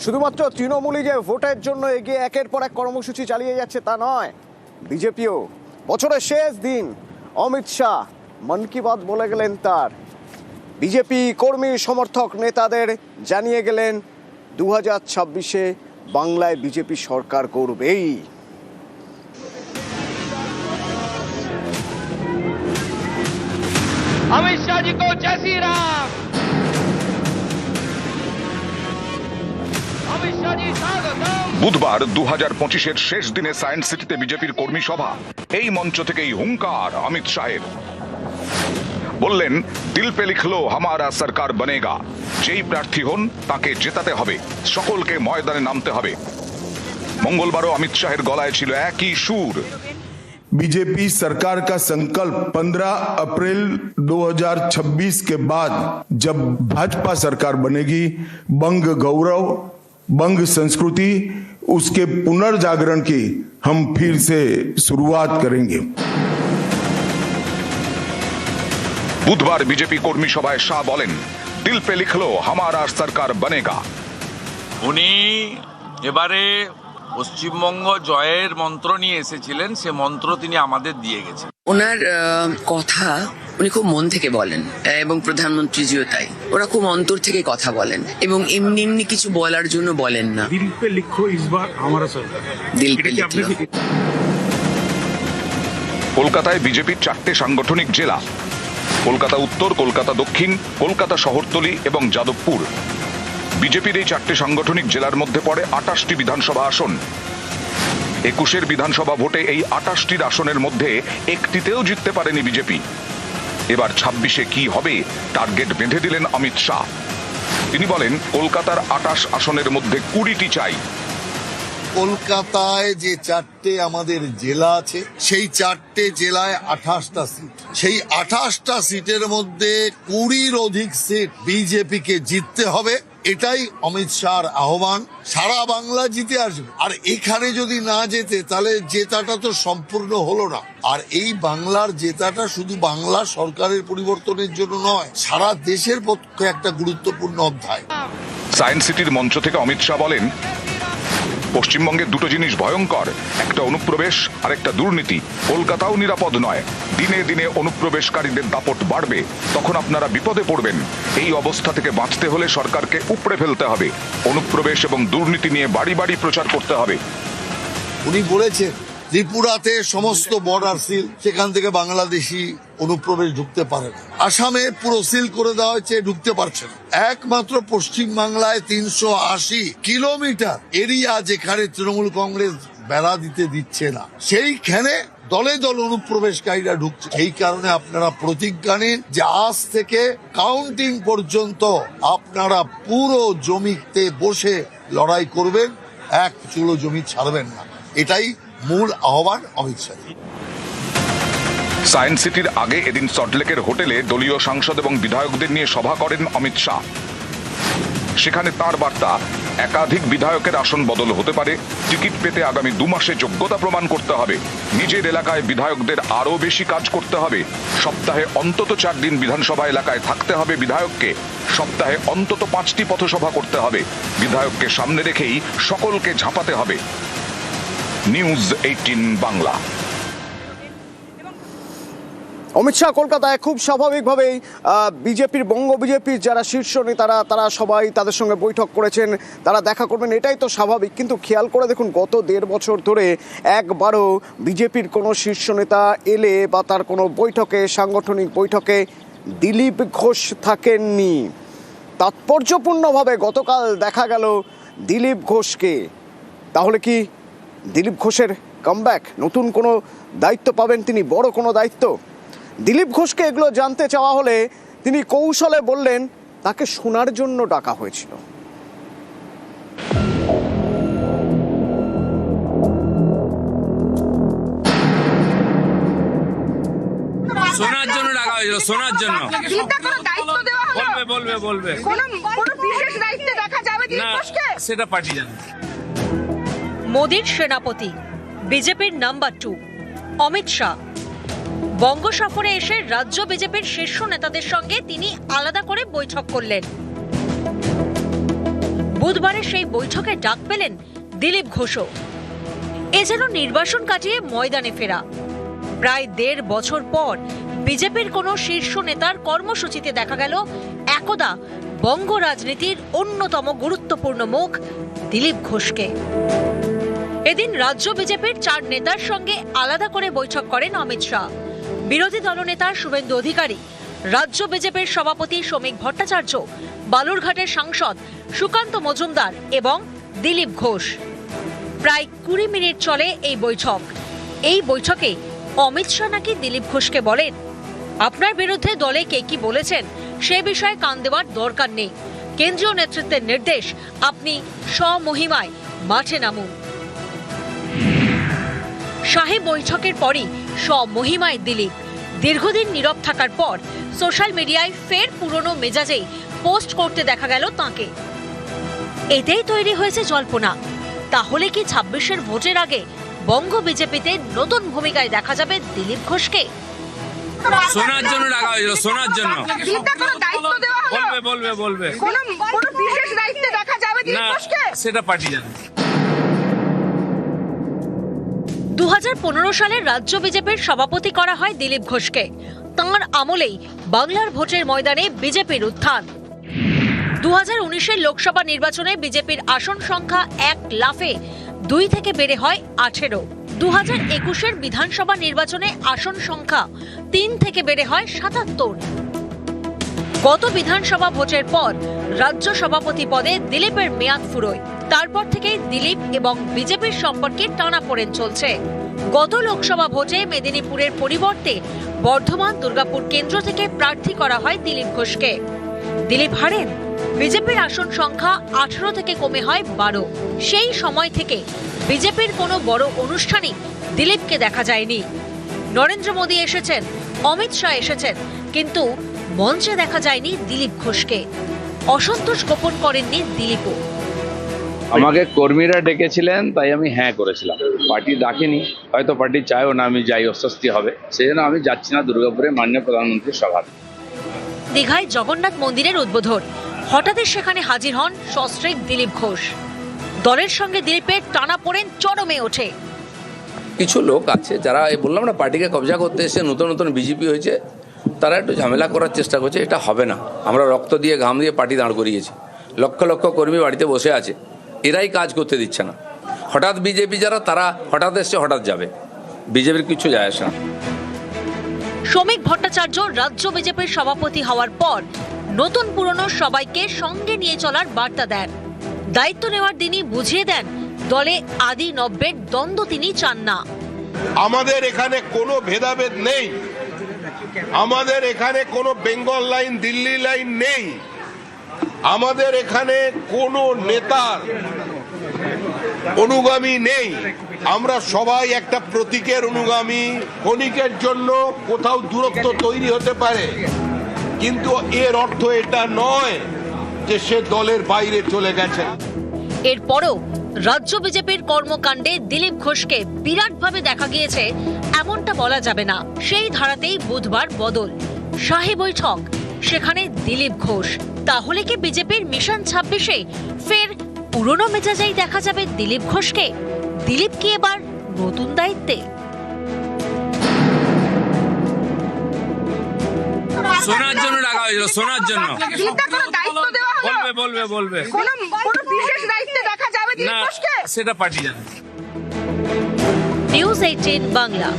শুধুমাত্র তৃণমূলই যে ভোটের জন্য এগিয়ে একের পর এক কর্মসূচি চালিয়ে যাচ্ছে তা নয়, বিজেপিও। বছরের শেষ দিন অমিত শাহ মন কি বাত বলে গেলেন তার বিজেপি কর্মী সমর্থক নেতাদের জানিয়ে গেলেন 2026-এ বাংলায় বিজেপি সরকার করবেই। अमित शाह जी को जय श्री राम। अमित शाह जी स्वागतम। বুধবার 2025-এর শেষ দিনে সায়েন্স সিটিতে বিজেপির কর্মী সভা। এই মঞ্চ থেকেই হুঙ্কার অমিত শাহের। বললেন, দিল পে লিখলো হামারা সরকার বনেগা। যেই প্রার্থী হন তাকে জেতাতে হবে, সকলকে ময়দানে নামতে হবে। মঙ্গলবারও অমিত শাহের গলায় ছিল একই সুর। बीजेपी सरकार का संकल्प 15 अप्रैल 2026 के बाद जब भाजपा सरकार बनेगी, बंग गौरव, बंग संस्कृति, उसके पुनर्जागरण की हम फिर से शुरुआत करेंगे। বুধবার বিজেপি কর্মী সভায় শাহ বলেন, দিল পে লিখলো হামারা সরকার বনেগা। উনি এবারে পশ্চিমবঙ্গ জয়ের মন্ত্র নিয়ে এসেছিলেন, সে মন্ত্র তিনি আমাদের দিয়ে গেছেন। ওনার কথা উনি খুব মন থেকে বলেন এবং প্রধানমন্ত্রীজিও তাই। ওরা খুব অন্তর থেকে কথা বলেন এবং এমনি এমনি কিছু বলার জন্য বলেন না। দিল পে লিখো ইসবার হামারা সরকার। দিল পে লিখলো। কলকাতায় বিজেপির 4টে সাংগঠনিক জেলা, কলকাতা উত্তর, কলকাতা দক্ষিণ, কলকাতা শহরতলি এবং যাদবপুর। বিজেপির এই 4টে সাংগঠনিক জেলার মধ্যে পড়ে 28টি বিধানসভা আসন। 21-এর বিধানসভা ভোটে এই 28টির আসনের মধ্যে একটিতেও জিততে পারেনি বিজেপি। এবার 26-এ কি হবে টার্গেট বেঁধে দিলেন অমিত শাহ। তিনি বলেন, কলকাতার 28 আসনের মধ্যে 20টি চাই। কলকাতায় যে 4টে আমাদের জেলা আছে, সেই 4টে জেলায় 28টা সিট। সেই 28টা সিটের মধ্যে 20-র অধিক সিট বিজেপিকে জিততে হবে। এটাই অমিত শাহর আহ্বান। সারা বাংলা জিতে আসবে, আর এখানে যদি না জেতে তাহলে জেতাটা তো সম্পূর্ণ হলো না। আর এই বাংলার জেতাটা শুধু বাংলা সরকারের পরিবর্তনের জন্য নয়, সারা দেশের পক্ষে একটা গুরুত্বপূর্ণ অধ্যায়। সায়েন্স সিটির মঞ্চ থেকে অমিত শাহ বলেন, পশ্চিমবঙ্গের দুটো জিনিস ভয়ঙ্কর, একটা অনুপ্রবেশ আর একটা দুর্নীতি। কলকাতাও নিরাপদ নয়। দিনে দিনে অনুপ্রবেশকারীদের দাপট বাড়বে, তখন আপনারা বিপদে পড়বেন। এই অবস্থা থেকে বাঁচতে হলে সরকারকে উপড়ে ফেলতে হবে। অনুপ্রবেশ এবং দুর্নীতি নিয়ে বাড়ি বাড়ি প্রচার করতে হবে। উনি বলেছেন, ত্রিপুরাতে সমস্ত বর্ডার সিল, সেখান থেকে বাংলাদেশি অনুপ্রবেশ ঢুকতে পারে না। আসামে পুরো সিল করে দেওয়া হয়েছে, ঢুকতে পারছে না। একমাত্র পশ্চিম বাংলায় 380 কিলোমিটার এরিয়া যেখানে তৃণমূল কংগ্রেস বেড়া দিতে দিচ্ছে না, সেইখানে দলে দল অনুপ্রবেশকারীরা ঢুকছে। এই কারণে আপনারা প্রতিজ্ঞা নিন যে আজ থেকে কাউন্টিং পর্যন্ত আপনারা পুরো জমিতে বসে লড়াই করবেন, এক চুলো জমি ছাড়বেন না। এটাই মূল আহ্বান অমিত শাহ। সায়েন্স সিটির আগে এদিন সল্টলেকের হোটেলে দলীয় সাংসদ এবং বিধায়কদের নিয়ে সভা করেন অমিত শাহ। সেখানে তার বার্তা, একাধিক বিধায়কের আসন বদল হতে পারে। টিকিট পেতে আগামী 2 মাসে যোগ্যতা প্রমাণ করতে হবে। নিজের এলাকায় বিধায়কদের আরো বেশি কাজ করতে হবে। সপ্তাহে অন্তত 4 দিন বিধানসভা এলাকায় থাকতে হবে বিধায়ককে। সপ্তাহে অন্তত 5টি পথসভা করতে হবে। বিধায়ককে সামনে রেখেই সকলকে ঝাঁপাতে হবে। নিউজ 18 বাংলা। অমিত শাহ কলকাতায় খুব স্বাভাবিকভাবেই বিজেপির বঙ্গ বিজেপির যারা শীর্ষ নেতারা তারা সবাই তাদের সঙ্গে বৈঠক করেছেন, তারা দেখা করবেন, এটাই তো স্বাভাবিক। কিন্তু খেয়াল করে দেখুন, গত 1.5 বছর ধরে একবারও বিজেপির কোনো শীর্ষ নেতা এলে বা তার কোনো বৈঠকে, সাংগঠনিক বৈঠকে দিলীপ ঘোষ থাকেননি। তাৎপর্যপূর্ণভাবে গতকাল দেখা গেল দিলীপ ঘোষকে। তাহলে কি দিলীপ ঘোষের কামব্যাক? নতুন কোনো দায়িত্ব পাবেন তিনি, বড় কোনো দায়িত্ব? দিলীপ ঘোষকে এগুলো জানতে চাওয়া হলে তিনি কৌশলে বললেন তাকে শোনার জন্য ডাকা হয়েছিল। শোনার জন্য ডাকা হয়েছিল, শোনার জন্য। বলবে না, সেটা পার্টি জানে। মোদির সেনাপতি, বিজেপির নাম্বার 2 অমিত শাহ বঙ্গ সফরে এসে রাজ্য বিজেপির শীর্ষ নেতাদের সঙ্গে তিনি আলাদা করে বৈঠক করলেন। বুধবারে সেই বৈঠকে ডাক পেলেন দিলীপ ঘোষও। এ যেন নির্বাসন কাটিয়ে ময়দানে ফেরা। প্রায় 1.5 বছর পর বিজেপির কোনো শীর্ষ নেতার কর্মসূচিতে দেখা গেল একদা বঙ্গ রাজনীতির অন্যতম গুরুত্বপূর্ণ মুখ দিলীপ ঘোষকে। এদিন রাজ্য বিজেপির 4 নেতার সঙ্গে আলাদা করে বৈঠক করেন অমিত শাহ। বিরোধী দলনেতা শুভেন্দু অধিকারী, রাজ্য বিজেপির সভাপতি শ্রমিক ভট্টাচার্য, বালুরঘাটের সাংসদ সুকান্ত মজুমদার এবং দিলীপ ঘোষ। প্রায় 20 মিনিট চলে এই বৈঠক। এই বৈঠকে অমিত শাহ নাকি দিলীপ ঘোষকে বলেন, আপনার বিরুদ্ধে দলে কে কি বলেছেন সে বিষয়ে কান দেওয়ার দরকার নেই। কেন্দ্রীয় নেতৃত্বের নির্দেশ, আপনি স্বমহিমায় মাঠে নামুন। শাহী বৈঠকের পরই স্বমহিমায় দিলীপ। দীর্ঘদিন নীরব থাকার পর সোশ্যাল মিডিয়ায় ফের পুরনো মেজাজেই পোস্ট করতে দেখা গেল তাঁকে। এতেই তৈরি হয়েছে জল্পনা, তাহলে কি 26-এর ভোটের আগে বঙ্গ বিজেপিতে নতুন ভূমিকায় দেখা যাবে দিলীপ ঘোষকে? শোনার জন্য ডাকা হয়েছিল, শোনার জন্য। বলবে কোনো বিশেষ দায়িত্বে দেখা যাবে দিলীপ ঘোষকে? সেটা পার্টি জানে। 2015 সালে রাজ্য বিজেপির সভাপতি করা হয় দিলীপ ঘোষকে। তাঁর আমলেই বাংলার ভোটের ময়দানে বিজেপির উত্থান। 2019-এর লোকসভা নির্বাচনে বিজেপির আসন সংখ্যা 1 লাফে 2 থেকে বেড়ে হয় 18। 2021-এর বিধানসভা নির্বাচনে আসন সংখ্যা 3 থেকে বেড়ে হয় 77। গত বিধানসভা ভোটের পর রাজ্য সভাপতি পদে দিলীপের মেয়াদ ফুরোয়। তারপর থেকেই দিলীপ এবং বিজেপির সম্পর্কে টানাপোড়েন চলছে। গত লোকসভা ভোটে মেদিনীপুরের পরিবর্তে বর্ধমান দুর্গাপুর কেন্দ্র থেকে প্রার্থী করা হয় দিলীপ ঘোষকে। দিলীপ হারেন। বিজেপির আসন সংখ্যা 18 থেকে কমে হয় 12। সেই সময় থেকে বিজেপির কোনো বড় অনুষ্ঠানই দিলীপকে দেখা যায়নি। নরেন্দ্র মোদী এসেছেন, অমিত শাহ এসেছেন, কিন্তু মঞ্চে দেখা যায়নি দিলীপ ঘোষকে। অসন্তোষ গোপন করেননি দিলীপও। আমাকে কর্মীরা ডেকেছিলেন, তাই আমি হ্যাঁ করেছিলাম। পার্টি ডাকেনি, হয়তো পার্টি চায়ও না আমি যাই, অস্বস্তি হবে, সেই জন্য আমি যাচ্ছি না দুর্গাপুরে মাননীয় প্রধানমন্ত্রীর সভা। দীঘায় জগন্নাথ মন্দিরের উদ্বোধন, হঠাৎই সেখানে হাজির হন সস্ত্রীক দিলীপ ঘোষ। দলের সঙ্গে দিলীপের টানাপোড়েন চরমে ওঠে। কিছু লোক আছে যারা, বললাম না, পার্টিকে কবজা করতে এসে নতুন নতুন বিজেপি হয়েছে, তারা একটু ঝামেলা করার চেষ্টা করছে। এটা হবে না। আমরা রক্ত দিয়ে ঘাম দিয়ে পার্টি দাঁড় করিয়েছি, লক্ষ লক্ষ কর্মী বাড়িতে বসে আছে, এরাই কাজ করতে দিচ্ছে না। হঠাৎ বিজেপি যারা, তারা হঠাৎ এসছে হঠাৎ যাবে, বিজেপির কিছু যায় আসে না। শ্রমিক ভট্টাচার্য রাজ্য বিজেপির সভাপতি হওয়ার পর নতুন পুরনো সবাইকে সঙ্গে নিয়ে চলার বার্তা দেন। দায়িত্ব নেওয়ার দিনই বুঝিয়ে দেন দলে আদি নব্যের দ্বন্দ্ব তিনি চান না। আমাদের এখানে কোনো ভেদাভেদ নেই, আমাদের এখানে কোনো বেঙ্গল লাইন দিল্লি লাইন নেই, আমাদের এখানে কোনো নেতার অনুগামী নেই। আমরা সবাই একটা প্রতীকের অনুগামী। ক্ষণিকের জন্য কোথাও দূরত্ব তৈরি হতে পারে, কিন্তু এর অর্থ এটা নয় যে সে দলের বাইরে চলে গেছে। এরপরও রাজ্য বিজেপির কর্মকাণ্ডে দিলীপ ঘোষকে বিরাটভাবে দেখা গিয়েছে এমনটা বলা যাবে না। সেই ধারাতেই বুধবার বদল। শাহী বৈঠক, সেখানে দিলীপ ঘোষ। তাহলে কি বিজেপির মিশন 26-এ ফের পুরনো মেজাজেই দেখা যাবে দিলীপ ঘোষকে? দিলীপ কি এবার নতুন দায়িত্বে? শোনার জন্য ডাকা হয়েছিল, শোনার জন্য। কোনো দায়িত্ব দেওয়া হলো? বলবে। কোনো বিশেষ দায়িত্বে দেখা যাবে দিলীপ ঘোষকে? সেটা পার্টি জানে। নিউজ 18 বাংলা।